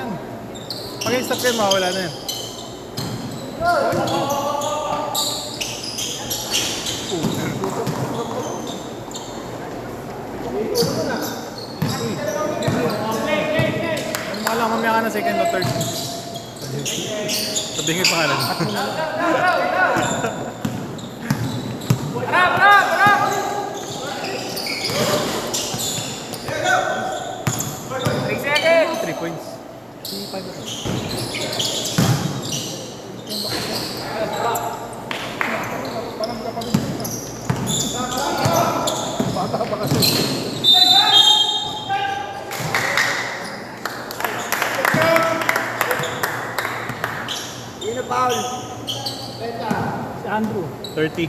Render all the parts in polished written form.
yan. Pag i-stop yan, mawawala na yan. Ano mo lang, mamaya ka na second o third. Sabihin ko yung pangalan. Harap! 3 seconds! 3 points. Bata pa kasi. Sino foul? Si Andrew. 30.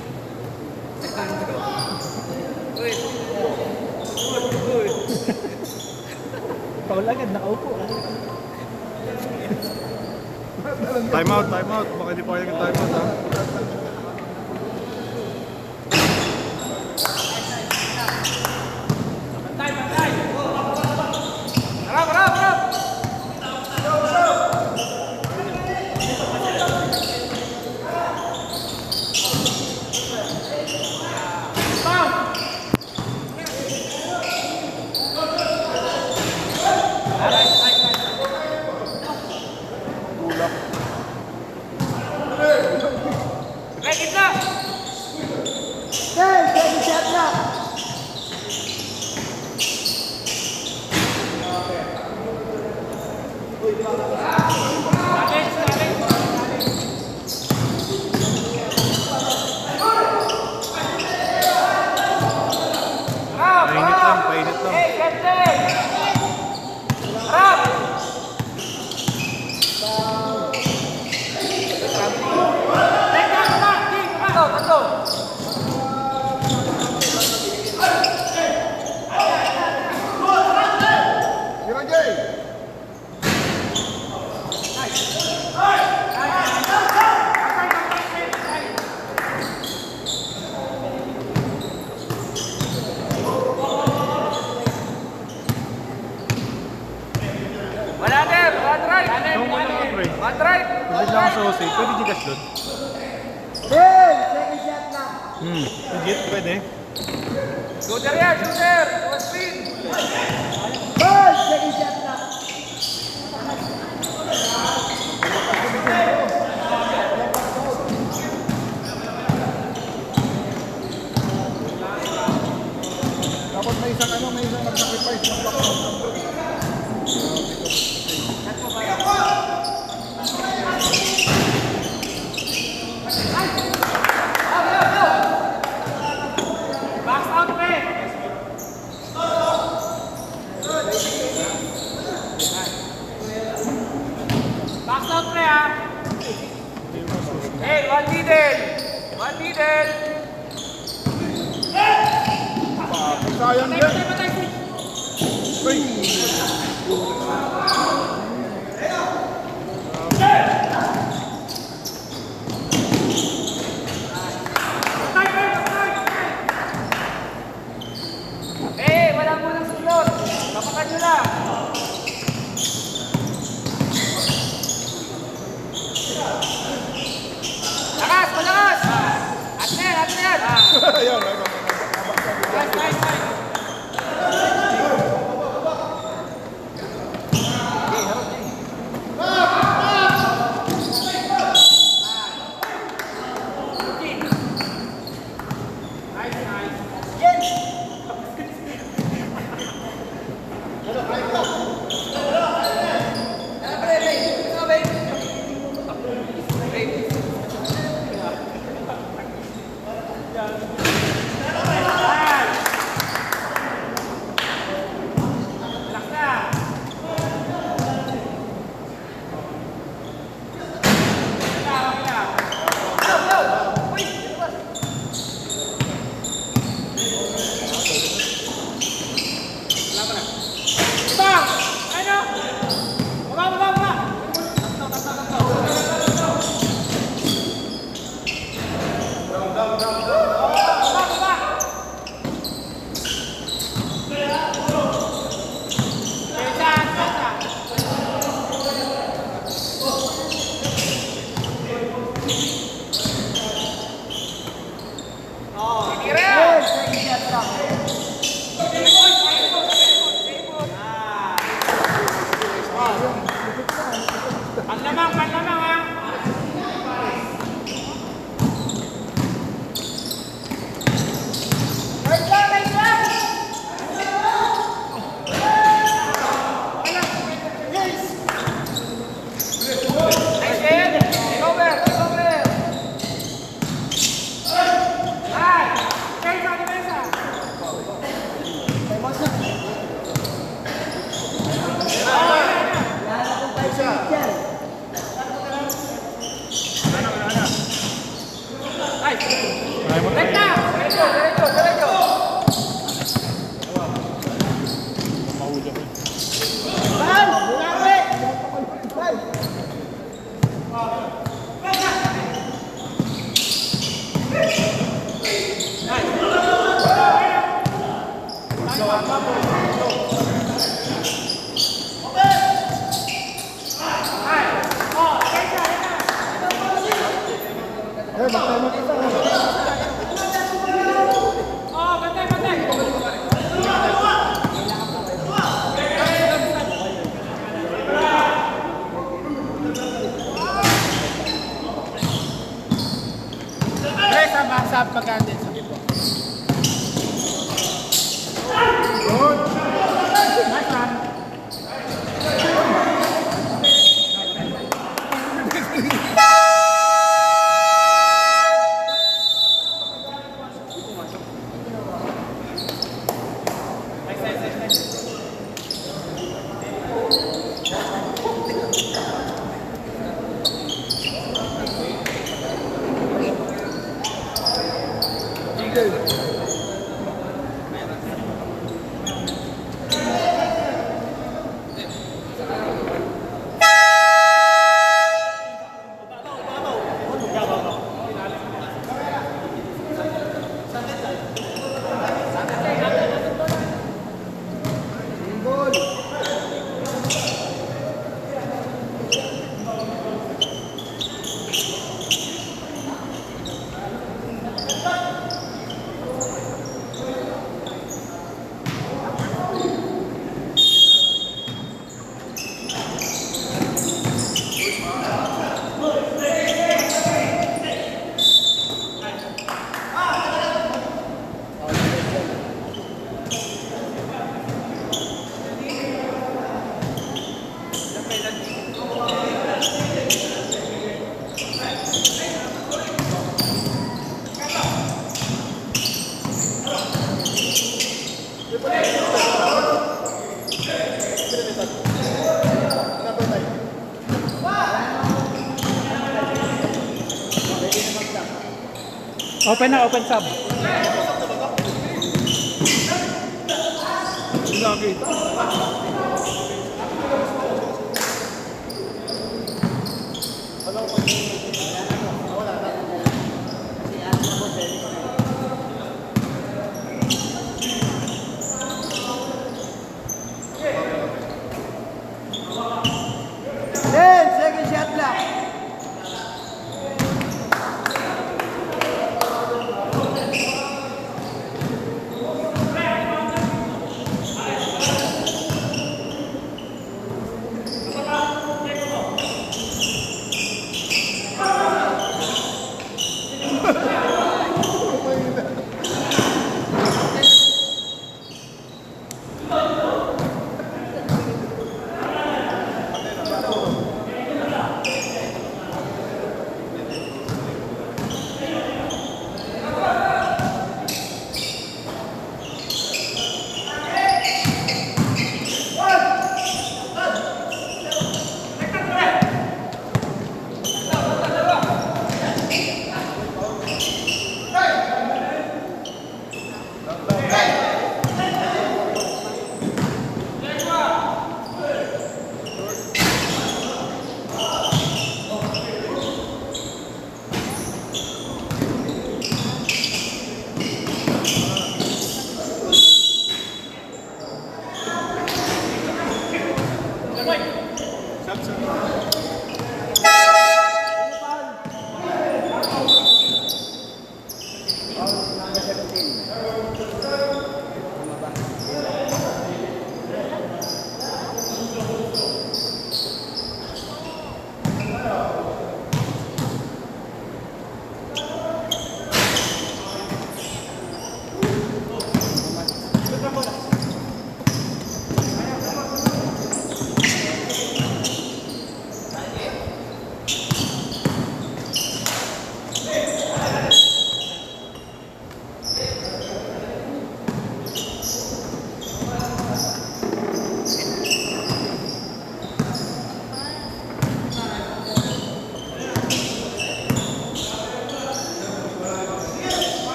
Paul agad, nakaupo. Time out. Baka hindi pa kayo nag-time out, ha? Harap! Right, na! Second shot na! Painit lang. Hey, Captain! Harap! Tatlo! Sino Jay? One right! One right! Pwede lang ako sa Jose. Pwede gigas doon. Hey! Second shot na! Legit, pwede. Shooter yan! Shooter! One speed! Hey! Second shot na! Dapat may isang nag-sacrifice ng block. Box out, pre! Box out, pre, ha? Hey, one middle! Sayang yan! Hey, wala mo ng sulot! Kapatid nyo lang! Malakas! At na yan! Ayun, Nice! Panlamang ha. Right lang. Nice hit. Take over. Nice. Defensa. Recta. Derecho. Sa pagkandin sa tipo. Open sub. Second shot lang.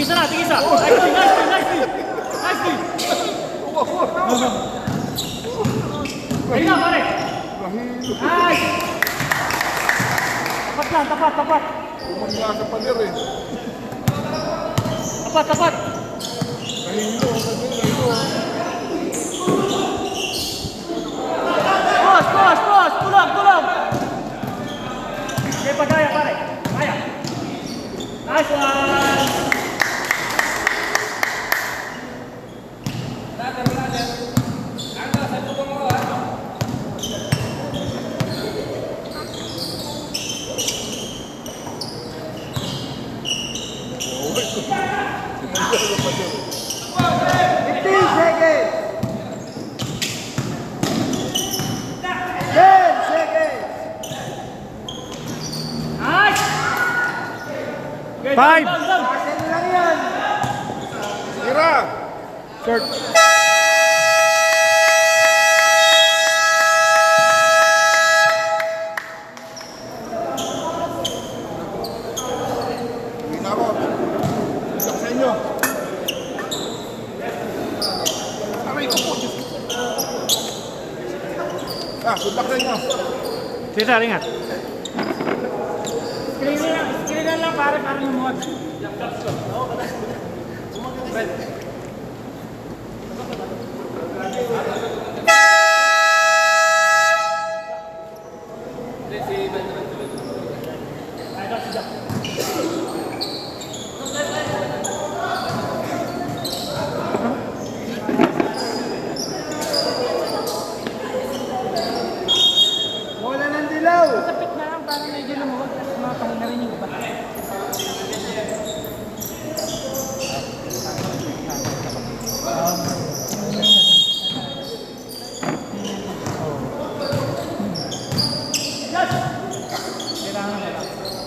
Tigisa na, tigisa. Nice D, nice D, nice D. Nice D. Ayun na, pare. Nice. Tapat lang, tapat, tapat. Umangga sa pader eh. Tapat, tapat. Nahilo, nahilo. Pos, pos, pos. Tulong, tulong. Okay, pagkaya, pare. Kaya. Nice one. Nice. Okay, 5. down, down, down. Tira! Short. Uwi na ako. Isak sa inyo. Aray ko po. Good luck sa inyo. Sige sir, ingat. Screen lang pare, para lumuwag. Wala ng dilaw! Sapit na lang para medyo lumuwag at makapahinga rin yung iba.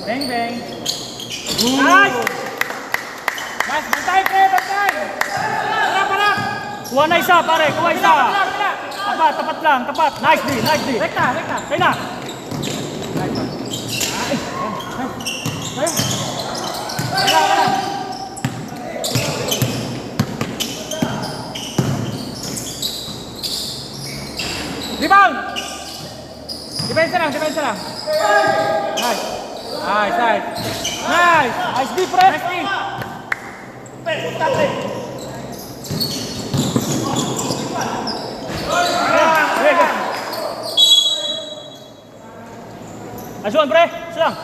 Bang, bang. Nice! Nice! Bantay, pre! Bantay! Parap, parap! Kuha na isa, pare! Kuha isa! Tapat, tapat lang, tapat! Nice D, nice D! Rekta, rekta! Kaya na! Rebound! Depensa lang, depensa lang. Nice. Nice, nice. Nice! Nice D, pre! Nice D! Asuhan, pre! Silang!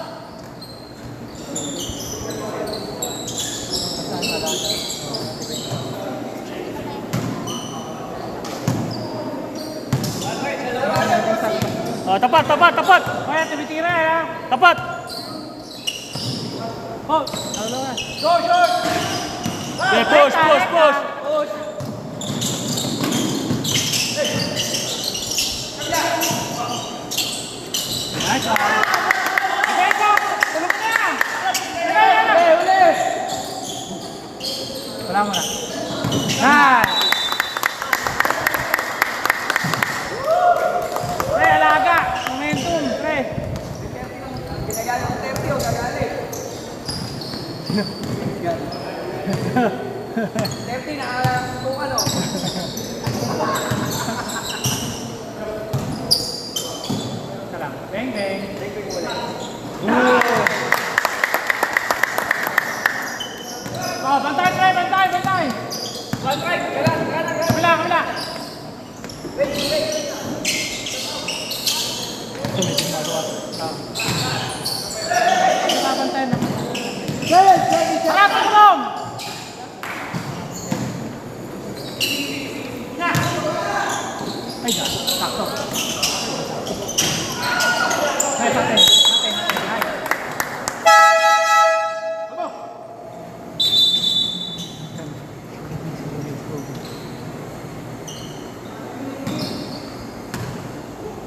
Oh, tapat, tapat, tapat! Kaya, tumitira ya! Tapat! Oh! Go, short! Okay, push, push, push! Nice one! Wala mo na. Nice! Pre, alaga! Momentum, pre! Ginagali ng terpyo, gagali. 30 na kung ano. Salam. Bang, bang. Oh, bantay, pre! Bantay, bantay! Bantay, kanan, kanan, kanan. Kabila, kabila! Wait, wait. Bantay na. Sarap ang room! Na! Ay, sakto. Ay, sakto.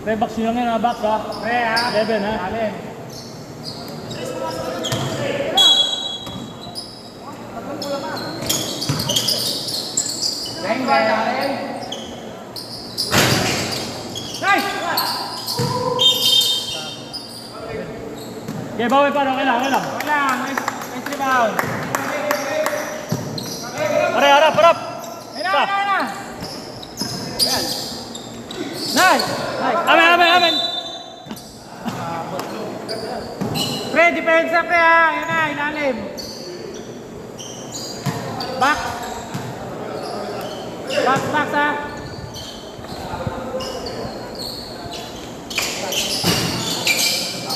Pre, box nyo lang yan ha, box ha? Pre ha? 11 ha? Alin? Bang, bang. Nice! Okay, bawi pa. Okay lang, okay lang. Okay lang. Nice rebound. Back. Back, back ha.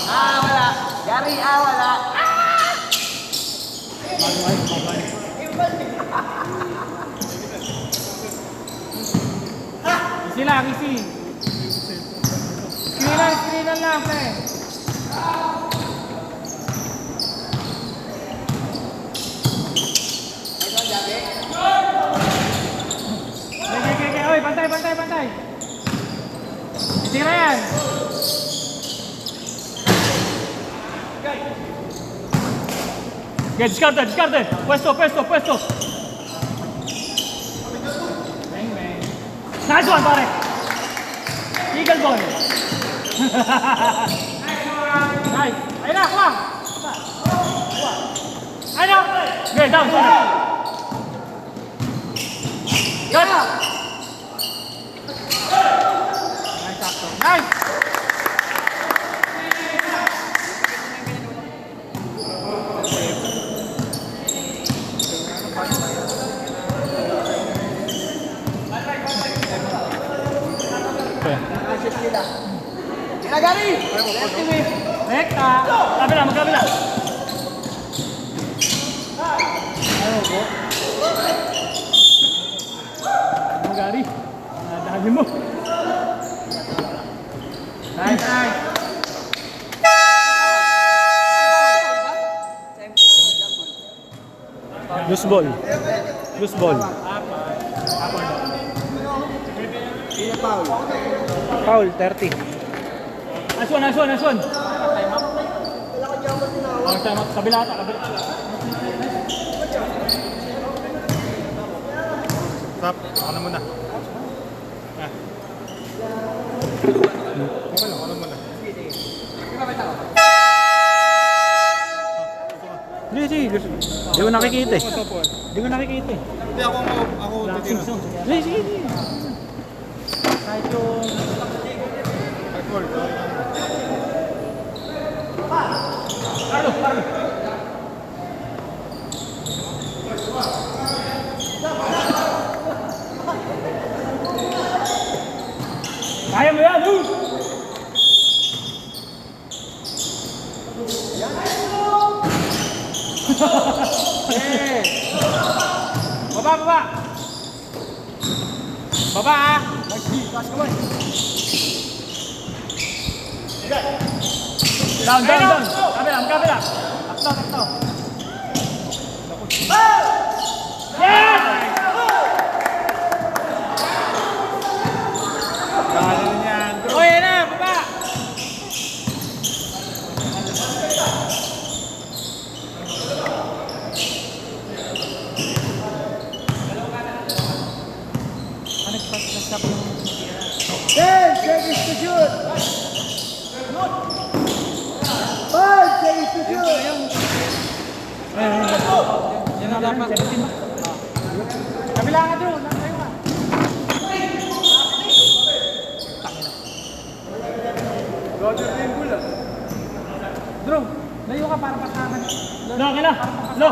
Wala. Gary, wala. Easy lang, easy. Screenan lang, pre. Okay. Oy, bantay. Tira yan. Okay, discarded. Puesto. Nice one, pare. Eagle ball. Nice. Ayun na, kuha. Ayun na. Okay, down. Got. Nice. Sila, Gary. Lefty me. Rekta. Magkabila. Gary. Dali mo. Nice. Loose ball. Foul, 30. Nice one. Time out. Kabila. Stop. Ako na muna. Ako muna. Sige. Di ko nakikita eh. Hindi, ako titira. Sige. Kahit yung... Carlo. Kaya mo yan, Baba. Baba ha. Down. Kabila. Takto. Yes! O, yan na, baba. Seconds to shoot. 5 seconds to shoot. Yan na dapat. Kabila ka, Drew. Nakayo ka. Drew, layo ka para pasakan. Okay na. Lo.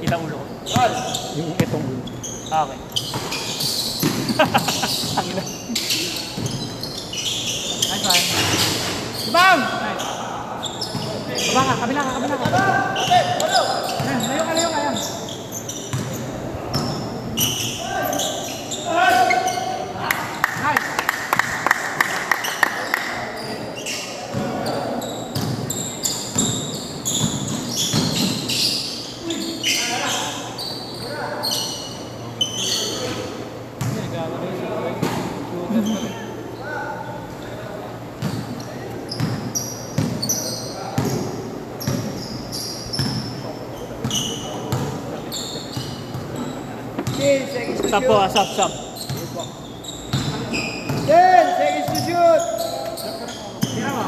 Kita ulo. Yung itong ulo. Okay. Tangina. Nice one. Ibang! Nice. Baba ka, kabila ka. Yan, layo ka yan. Nice. Stop po, stop. 10 seconds to shoot. Tira mo.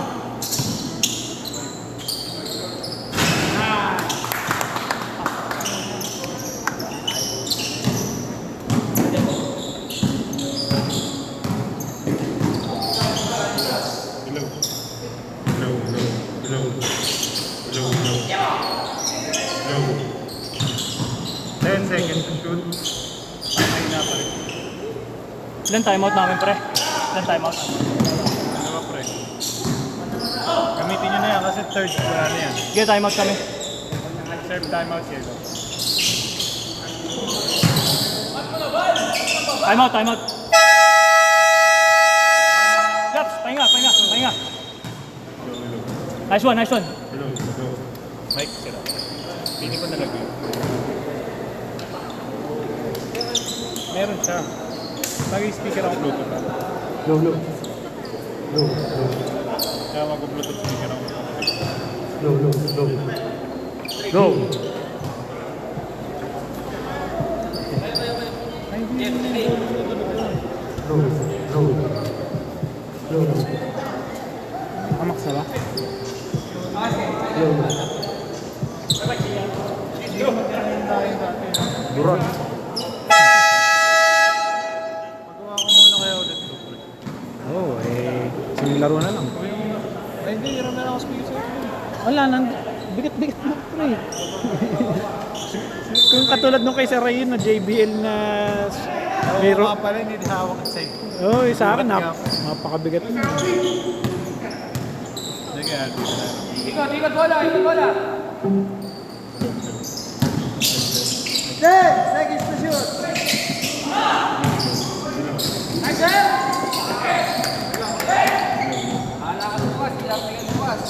10 seconds to shoot. Patay na pa rin. Ilan timeout namin, pre? Ilan timeout? Dalawa pre. Gamitin nyo na yan kasi third wala na yan. Sige, timeout kami. Serve timeout kayo. Timeout. Laps, pahinga. Nice one. Hello. Mike, sila. Pili ko nalagay. Meron siya. Nag-speaker ako Bluetooth. Low. Kaya mag-Bluetooth speaker ako. Go! Amak sa ba? Duran. Magawa ko muna kaya ulit ito. Oo, siming laro na lang. Ay hindi, hiram na lang ako speaker sa'yo. Wala nang bigat mo pre. Kung katulad nung kay Sir Rayon na JBL na Pero nga pala, hindi hawak sa'yo. oh, sa akin napakabigat mo. Sige, ate. Ikot bola. 10 seconds to shoot. Nice, sir. Hala ka bukas, ilang tingin bukas.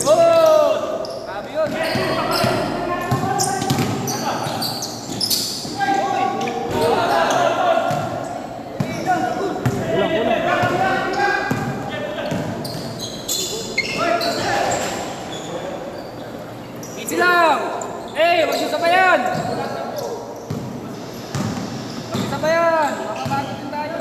Oh! Sabi yun. Easy lang! Huwag siya sabayan! Makabagod din tayo.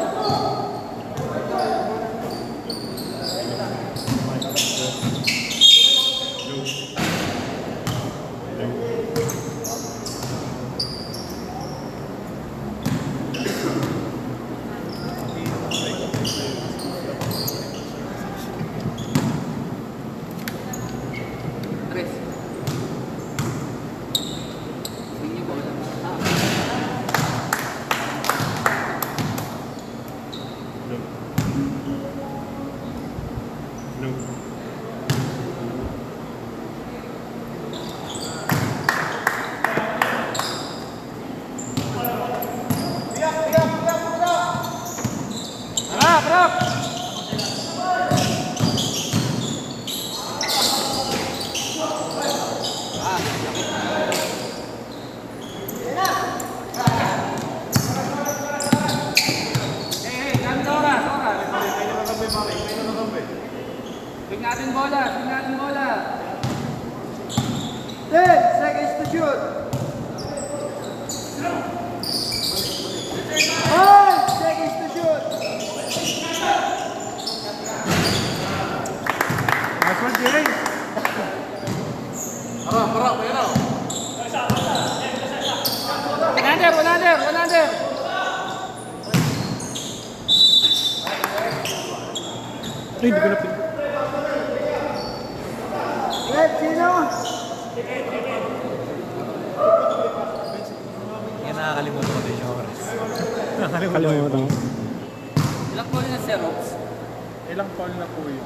Tres. Tingin bola. Harap! Gamit oras. Big natin bola. 10 seconds to shoot. 5 seconds to shoot. Nice one, Jerry. One under. Ay, hindi ko na pin. Red, sino? Yan nakakalimutan ko din yung oras. Kalimutan ko. Ilang ball na si Rox? Ilang foul na po yun?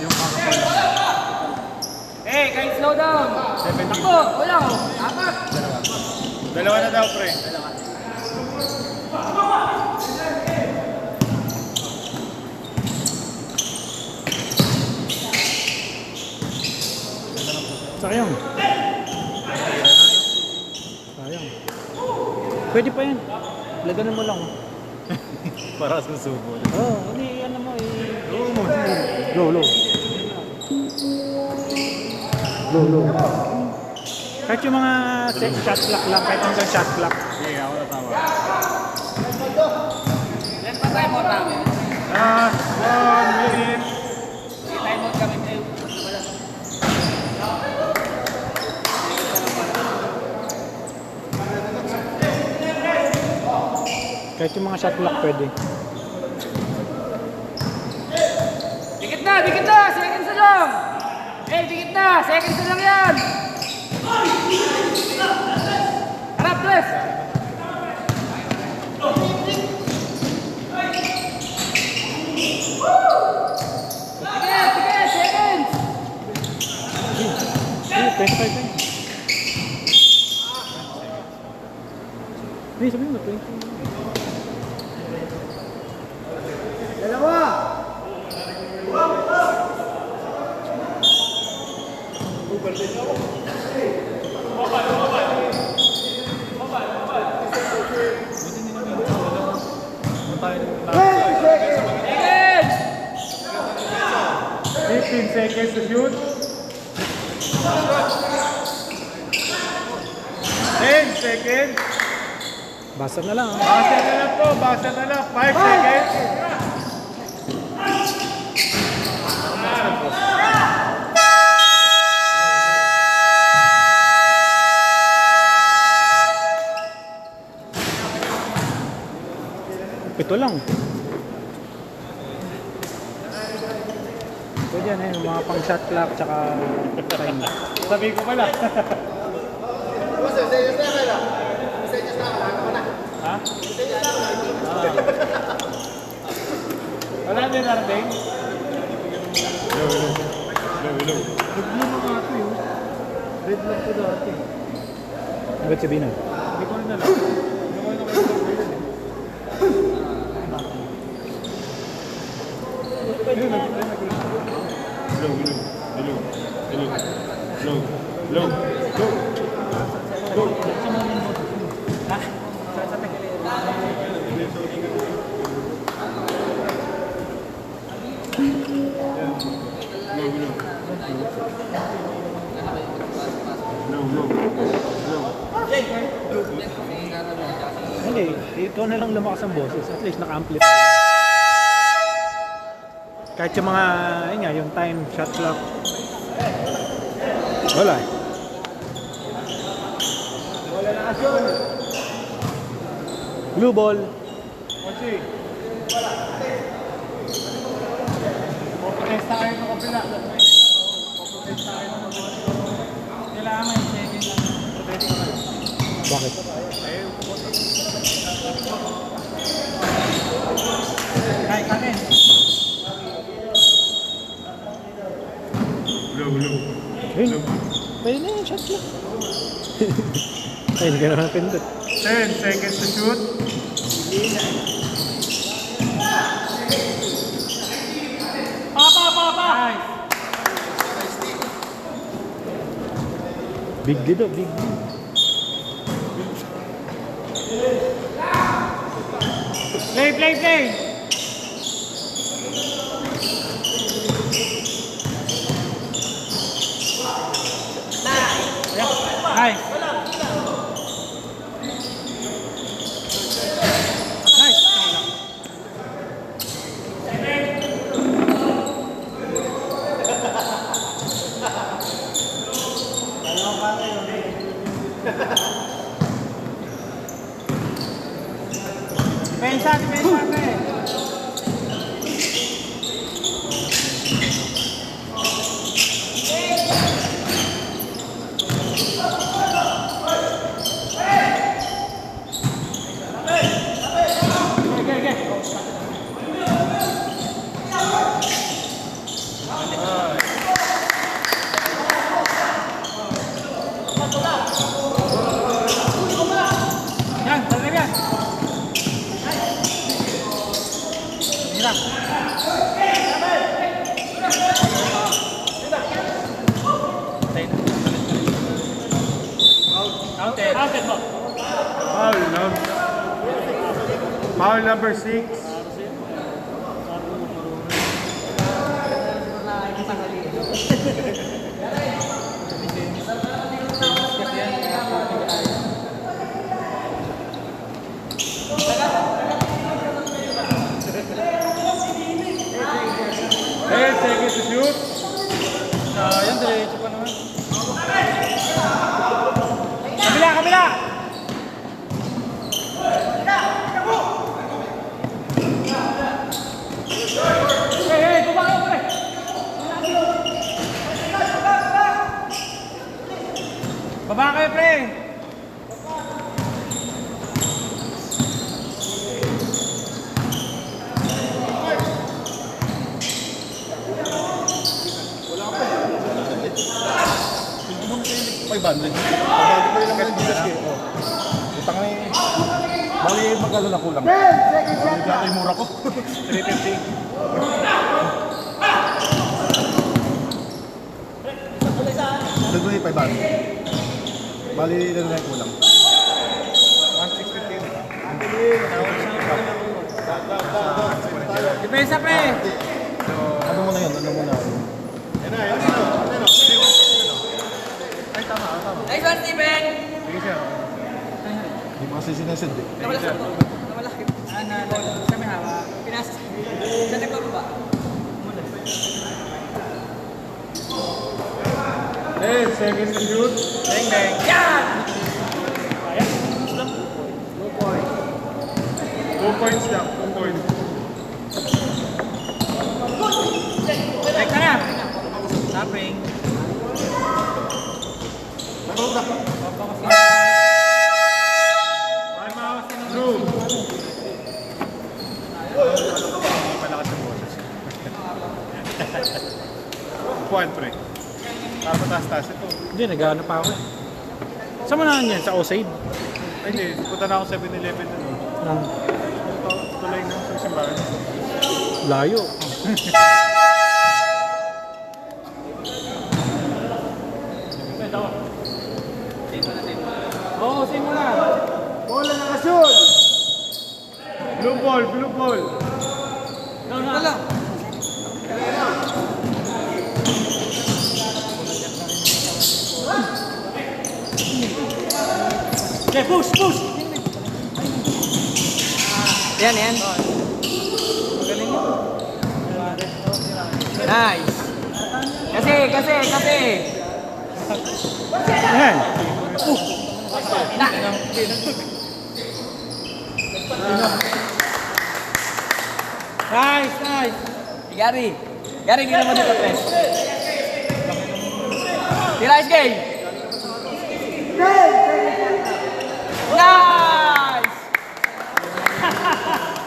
Yung kakapal na. Kahit slow down. 17. Takbo, wala ko. 4. Dalawa na daw, pre. Sayang. Pwede pa yan. Laganan mo lang. Para susubo. Hindi, ano mo Low. Kahit yung mga shot clock lang, kahit hanggang shot clock. Sige, ako na tama. Ilan pa time out namin? 1 minute. Time out kami kayo. Kahit yung mga shot clock pwede. Dikit na! Seconds na lang! Dikit na! Seconds na lang yan! press! Sige, seconds! 25 na. Hindi, sabihin mo, 20. Dalawa! Seconds! 15 seconds to shoot. 10 seconds. Basta na lang. Basa na lang po, basa na lang. 5 seconds. Pito lang. Pwede yan yung mga pang shot clock tsaka time. Sabi ko pala. Ha? Wala din narating? Nag-blue na nga ito yun. Red lang ko dati. Hanggat sabihin na. Hindi ko rin alam. Hindi ko rin alam. Hindi, ikaw na lang lumakas ang boses. At least naka-amplify. Kahit yung mga, yun nga, yung time, shot clock. Wala eh. Blue ball. Ochi. Pupunta tayo ng kapila. Pupunta tayo ng kapila. Kailangan may second lang. Pwede ka ba? Bakit? Kahit kanin. Ayun. Pwede na yung shot clock. Ay, hindi ka naman napindot. 10 seconds to shoot. Pa! Big lead oh, big lead. Play! Nice! Pensa, yan, talaga yan. Counted mo. Foul number 6. Seconds to shoot. Yan, diretso pa naman. Kabila! Hey, baba kayo, pre! Baba kayo, pre! 500. Pagbago ko lang ng Diyos eh. Utang na yun. Bali, magkano na kulang. Bali, dati yung mura ko. 350. Dagdag na yung 500. Bali, ano na yung kulang. 160. Depensa pre! Ano mo na yun? Ano mo na? Nice one, Steven! Sige siya. Hindi mo kasi sinasid eh. Namalaki. Sa may hawak. Pinasa. Sa nagbababa. 10 seconds to shoot. Bang, bang. Yan! 2 points lang. 2 points. Check ka na! Tapping. True. Malakas ang boses. Puan, pre. Para mataas-taas ito. Hindi, nag-ano pa ako. Saan mo na yan? Sa Osaid? Ay, hindi. Punta na ako 7-Eleven na. Nang Tulay na sa simbahan. layo. Oo, same mo na. Bola na kasyon! Blue ball, blue ball. Wala. Okay, push, push! Yan, yan. Nice. Kasi. Yan. Nice, nice. Gary, gila mo dito, pre. Tira is game. Nice!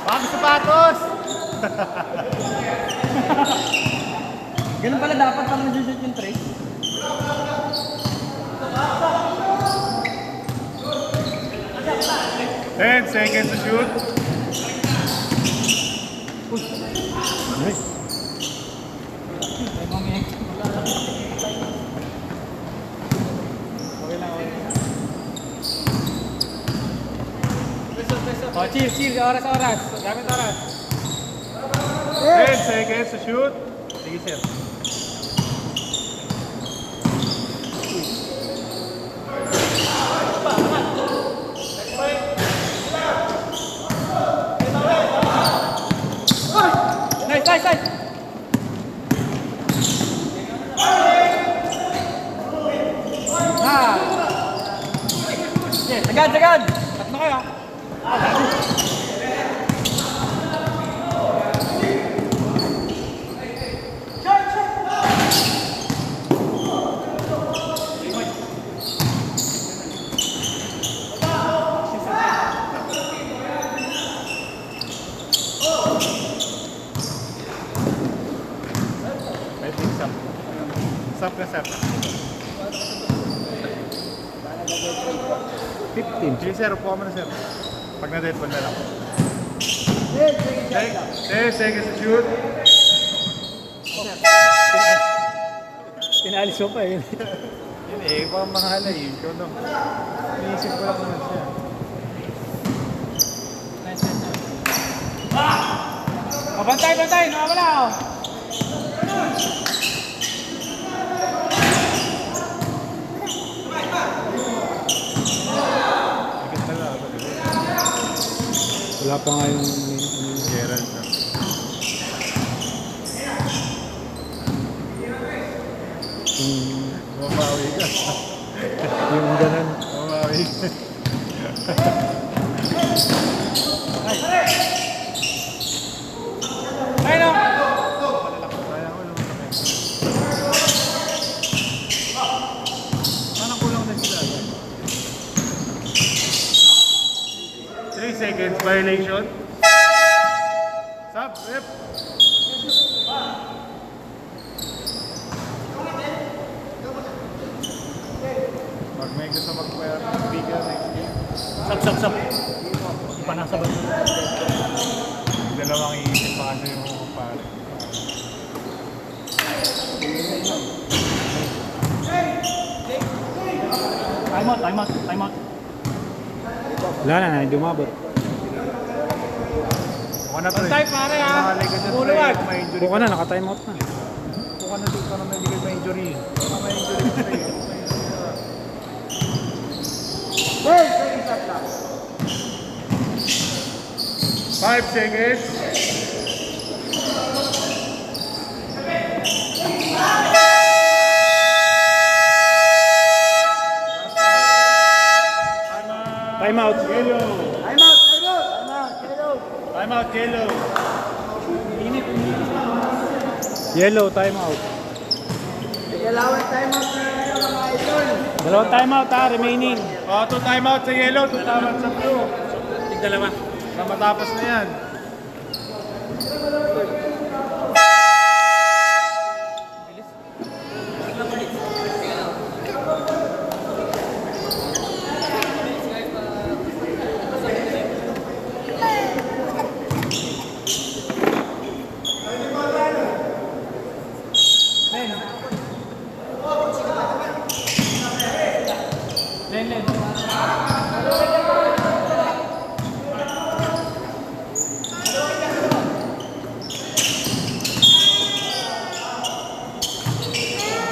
Bagong sapatos! Ganun pala dapat pang nag-shoot yung trace. Ten seconds to shoot. Oh, chill. Oras. Gamit oras. 10 seconds to shoot. Sige, sir. Nice. Sagad! Tatlo kayo. May big stop. Stop ka, sir. 15. Sige, sir. Upo ka muna, sir. Pag na-dead ball na lang. 10 seconds to shoot. Pinalis mo pa eh. Yun eh, baka mahala eh. Ikaw no. Iniisip ko lang naman siya. Bantay. Nawawala ako. Ikit na lang. Wala pa nga yung... Gerald na. Mabawi ka. Yung ganun. Mabawi ka. Ayun o. Kaya ko naman kami. Parang kulang na sila. 3 seconds violation. Stop, rep. Pag may gusto mag-bigger next game, Sap. Hindi pa nasa ba? dalawang iisip pa kasi yung kumpare. Time out. Wala na, hindi umabot. Buka na pre. Bantay pare ha. Nakaligad na pre. Buluwag. May injury. Buka na, naka-time out na. Buka na dito na may ligad may injury. Baka may injury pre. 5 seconds. Time out. Yellow. Time out. Time out, yellow. Yellow, time out. Dalawang time out na kayo mga idol. Dalawang time out ha, remaining. Oh, 2 time out sa yellow, 2 time out sa blue. Dalawa. Na matapos na yan. Len.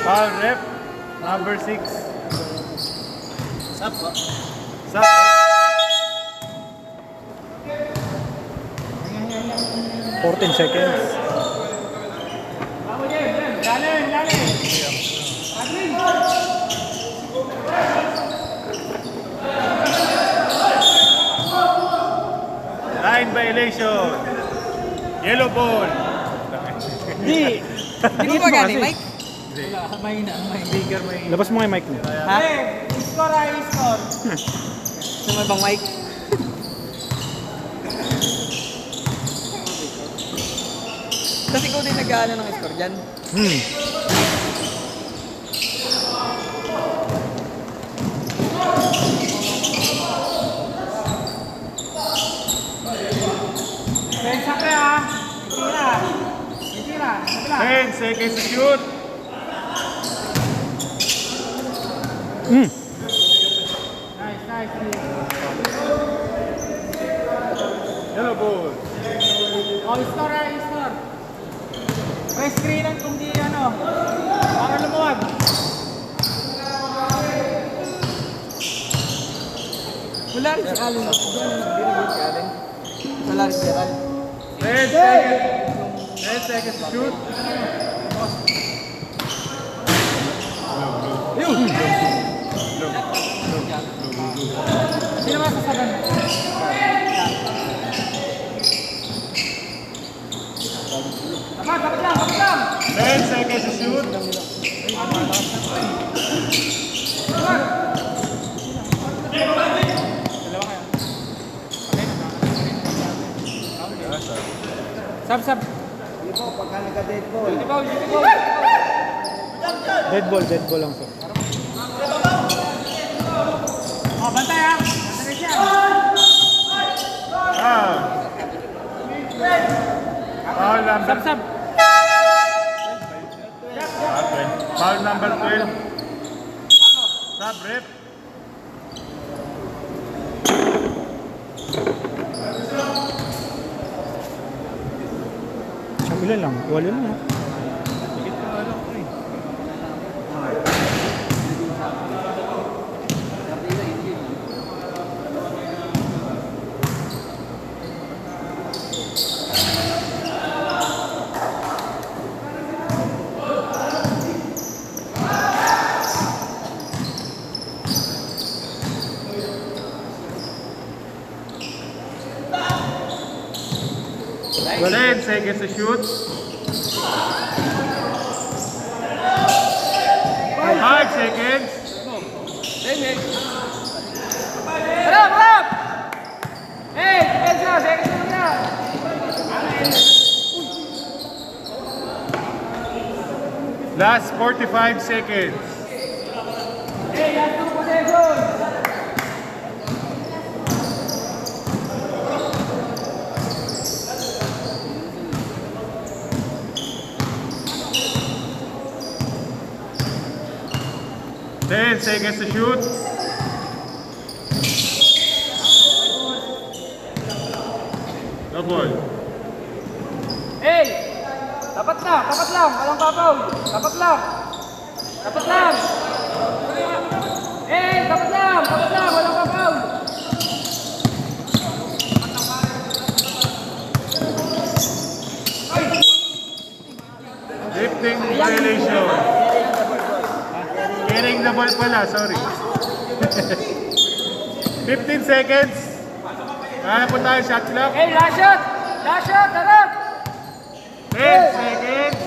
Foul rep, number 6. Sap po. Sap. 14 seconds. Lalim. Line violation. Yellow ball. Hindi. Hindi ba gani, Mike? Mahina. Bigger may Labas mo nga yung mic niya. Ha? Score. Sumay bang Mike? Kasi ikaw din nag-aano ng score dyan. Pensa pre ha. Tira. 10 seconds to shoot. Nice. Yellow ball. Oh, score. May screenan kung di ano. Para lumuwag. Wala rin si Allen. Wala rin si Allen. 10 seconds. 10 seconds to shoot. Sino masasagan? Dapat lang. 10 seconds to shoot. Sab. Dead ball lang sir. Oh, bantay ha. Bantay siya. Foul number Sab. Foul number 12. Sub rep. Ilan lang? Wala lang ha. Well, 10 seconds to shoot. 5 seconds. Harap! Hey, second na. Last 45 seconds. Hey, last 2 possessions. 10 seconds to shoot. No ball. Hey! Tapat lang, walang papaw. Tapat lang. Hey, tapat lang, walang papaw. 15 violation. Carrying the ball pala, sorry. 15 seconds. Kaya po tayo shot clock. Hey, last shot, harap. 10 seconds.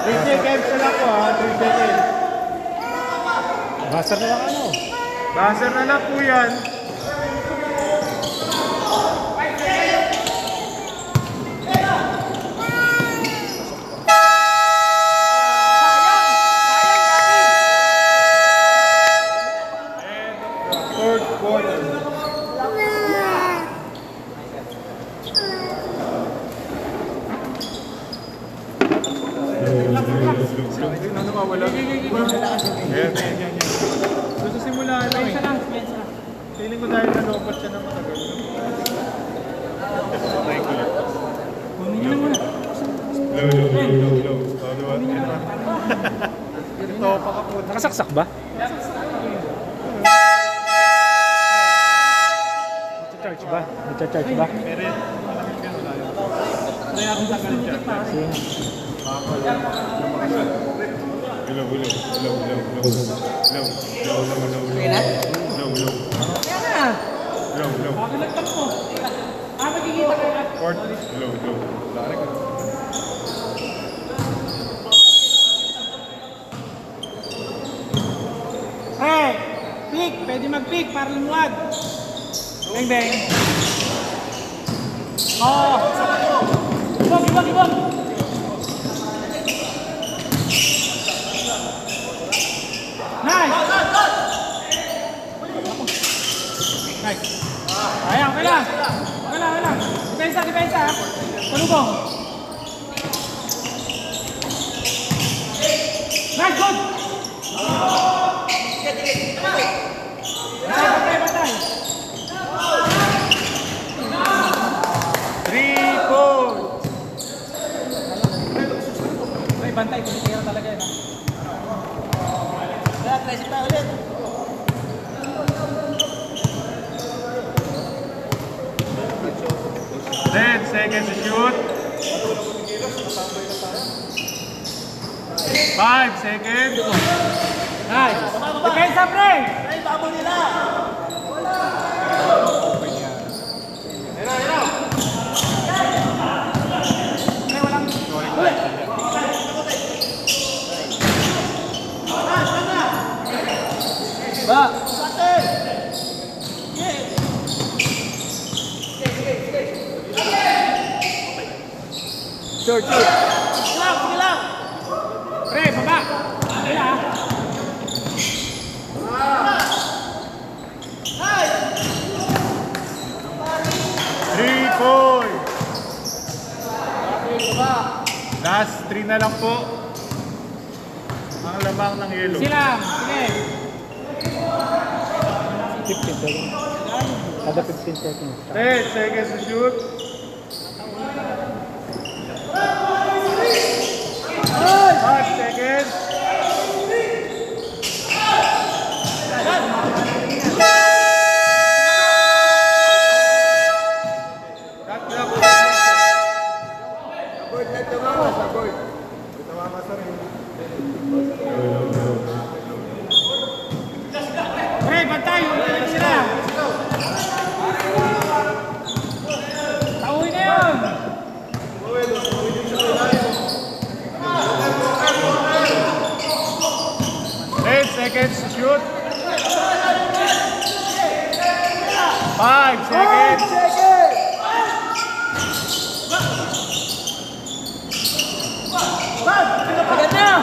3 seconds na lang po ha, 3 seconds. Basta na lang ano. Buzzer na lang po yan. Fourth quarter. Ano mawala? Yan. So sa simula ano eh. Feeling ko dahil nalobat siya ng matagal. Low. Nakasaksak ba? Nagcha-charge ba? Nagcha-charge ba? Hey! Pick! Pwede mag-pick para lumuwag. Bang bang. Oh! Ibang! Nice! Nice. Ayan, okay lang. Depensa. Palubong. Nice, good! Batay. 3 points. Ay, bantay. Kumitira talaga yun. Kaya, 13 pa ulit. Then, seconds to shoot. 5 seconds. Nice. Depensa, pre! Short. Sige lang. Pre, baba. Sige lang. 3 points. Last 3 na lang po. Ang lamang ng yellow. Sige lang. Sige. 15 seconds. Kada 15 seconds. 10 seconds to shoot. 5 seconds. Pre, bantay. Sila. Tauhin na yun. 10 seconds to shoot. 5 seconds. Agad na.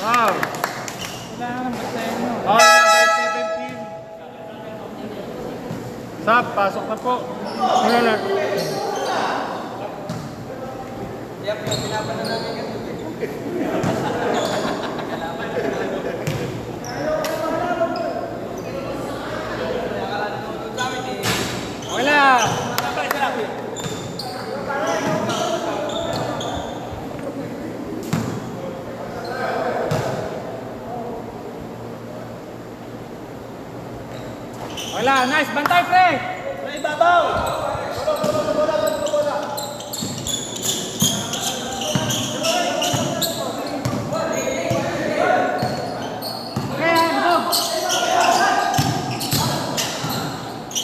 Wow. Kailangan ng bantayan mo. Foul number 17. Sab, pasok na po. Wala na. Wala. Wala, nice. Bantay, pre. Kaya, busog.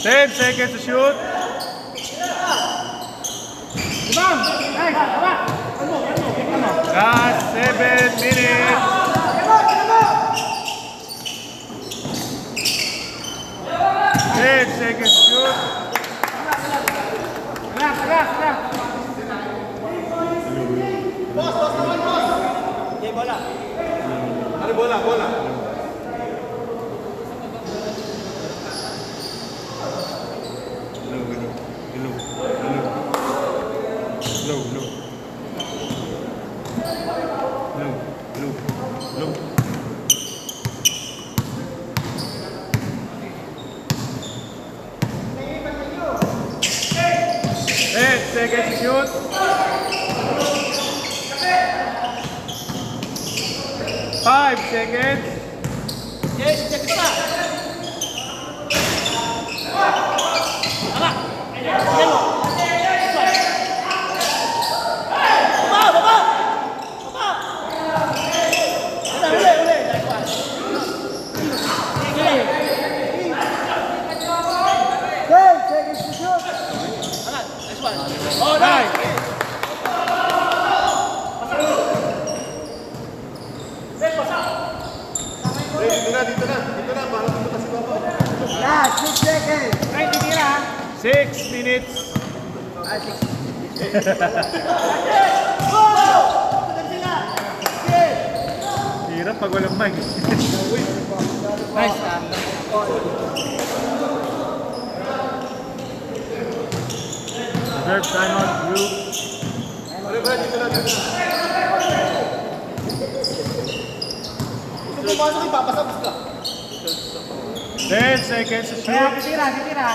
10 seconds to shoot. Ibang. Nice. Tama. Last 7 minutes. Seconds to shoot. Tara. Seconds to shoot. 5 seconds. Oh, nice. Last 6 seconds. Ay, titira. 6 minutes. Hirap pag walang mic. Nice. Reserve timeout group. 10 seconds to Kaya, shoot. titira.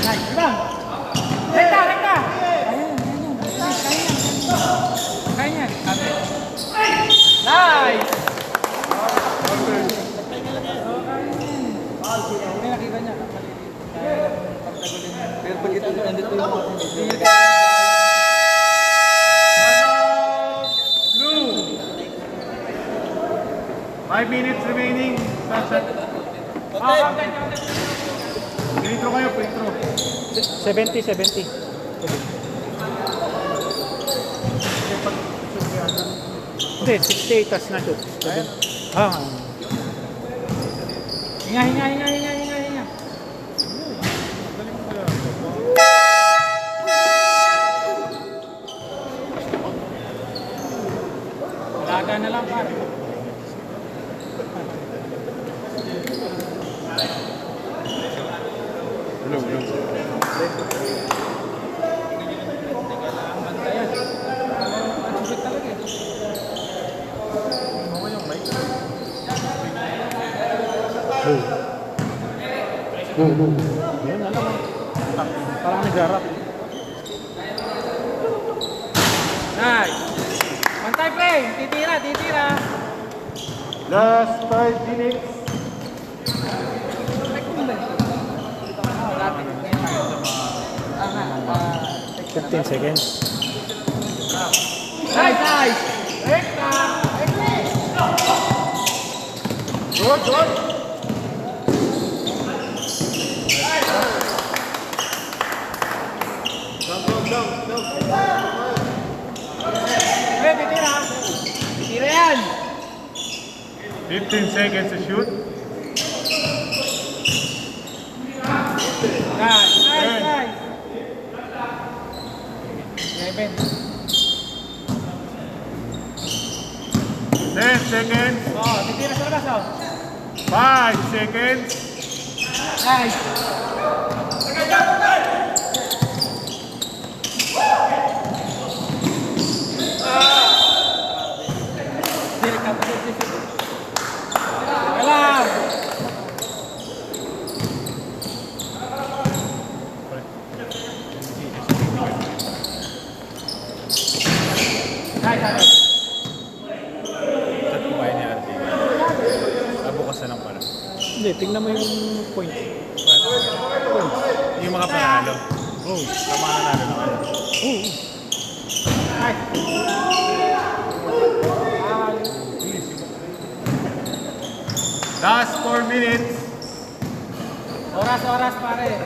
Nice. Ibang. Rekta. Kaya niya. Nice. May nakita niya. Pero pag ito nandito yung Blue. 5 minutes remaining. Shot. Free throw kayo, free throw. 70. Hindi, 68 tas na shoot. Hinga. Laga na lang, pare. Yun, alam mo. Parang nag-harap. Nice. Bantay, pre. Titira. Last 5 minutes. 15 seconds. Nice. Rekta. Good. Pre, titira. Titira yan. 15 seconds to shoot. Nice. 11. 10 seconds. Oh, titira sa labas, oh. 5 seconds. Nice. Alam. Nice. Chat ko kayo ni Ate. Bukas na lang pala. Hindi, tingnan mo yung points. Yung mga panalo. Oh, tama na natin na kayo. Last 4 minutes. Oras pare.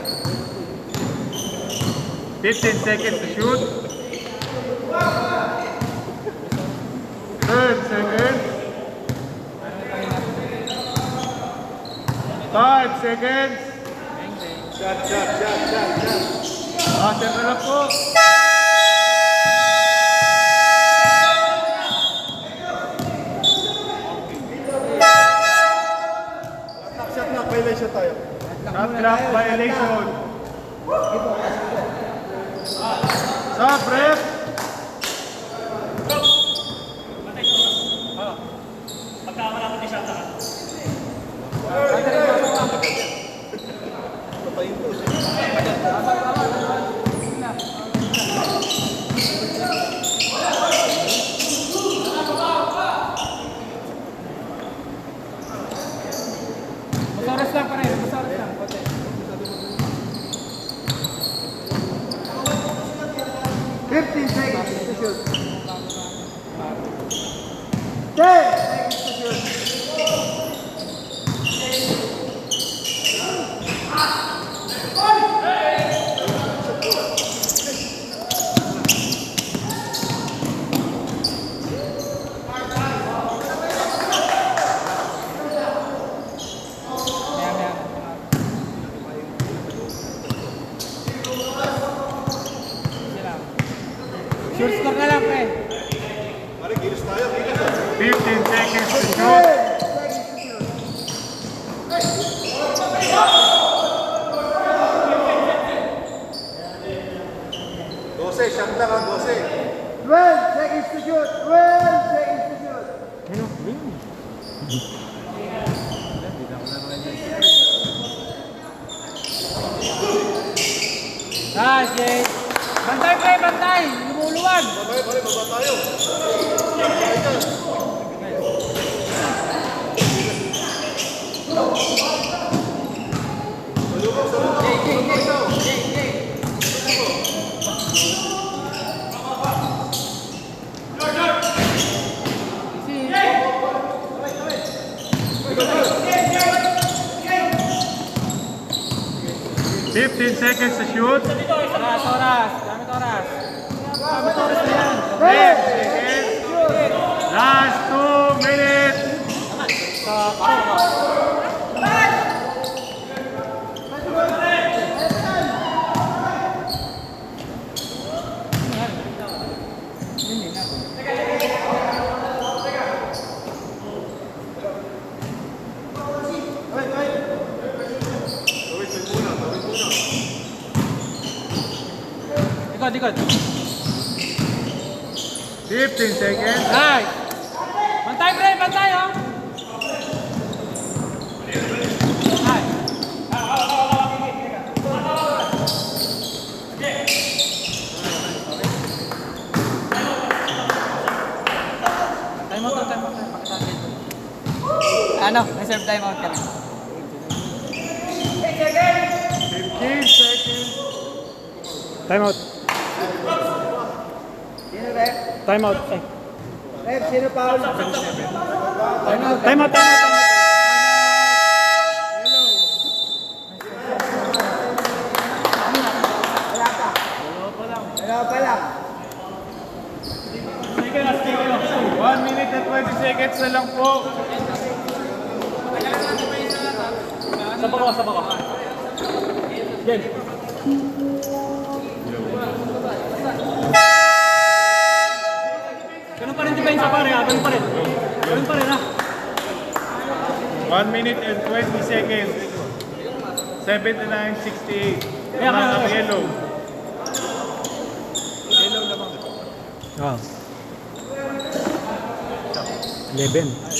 15 seconds to shoot. 10 seconds. 5 seconds. Shot. Siyempre lang po. Shot clock violation. Stop, ref. Pagka wala ko ni Shata. Oras lang pare. Oras lang. Konti. 15 seconds to shoot. 10 seconds to shoot. Sure score na lang, pre. 15 seconds to shoot. Shot lang ang 12. 12 seconds to shoot. 12 seconds to shoot. Nice, Jay. Bantay, pre, bantay. Lumuluwag. Baba tayo. Fifteen seconds to shoot. Oras. Gamit oras. Gamit oras na yan. 10 seconds. Last 2 minutes. Ikot. 15 seconds. Nice. Bantay, pre, bantay, oh. Nice. Time out. Pakita natin. Ano? Reserve time out kami. 15 seconds. Time out. Sino, ref? Time out. Ref, sino foul? Time out. Wala pa lang. 1 minute and 20 seconds na lang po. Sa baka. Game. Ganun pa rin depensa pare ha, ganun pa rin ha. 1 minute and 20 seconds. 79-68. Yeah, Ang yellow. Ah. 11.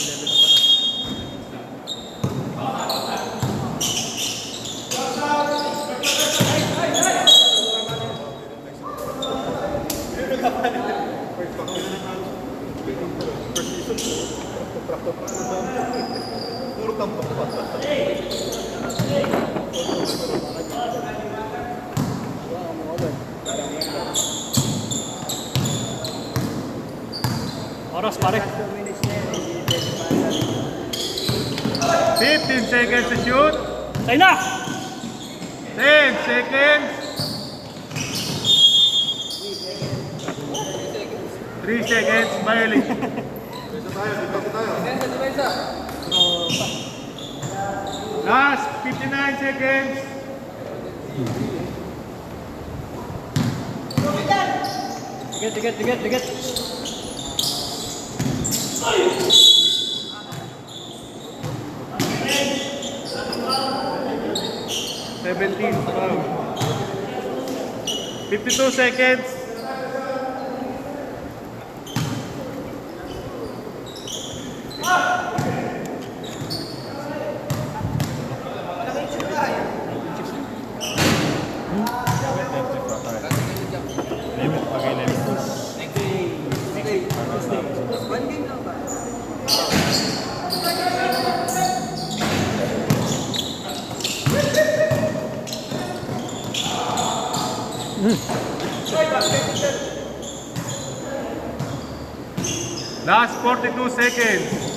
Oras pare. 15 seconds to shoot. Tayo na! 10 seconds. 3 seconds. Violation. Last 59 seconds. Dikit. 17. 52 seconds. Last 42 seconds.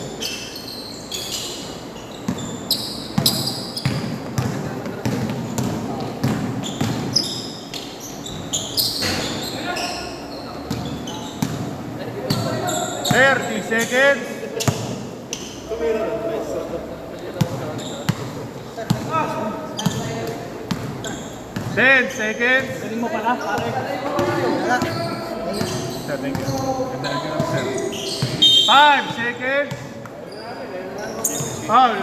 Seconds. 10 seconds. Galing mo pala, pare. Sir, thank you. Ganda na ganun, sir. 5 seconds. Foul.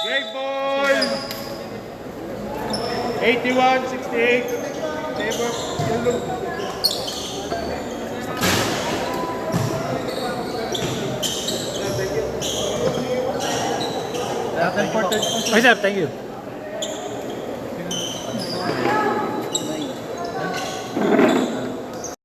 Game ball. 81-68. Favor yellow. Okay, sir. Thank you.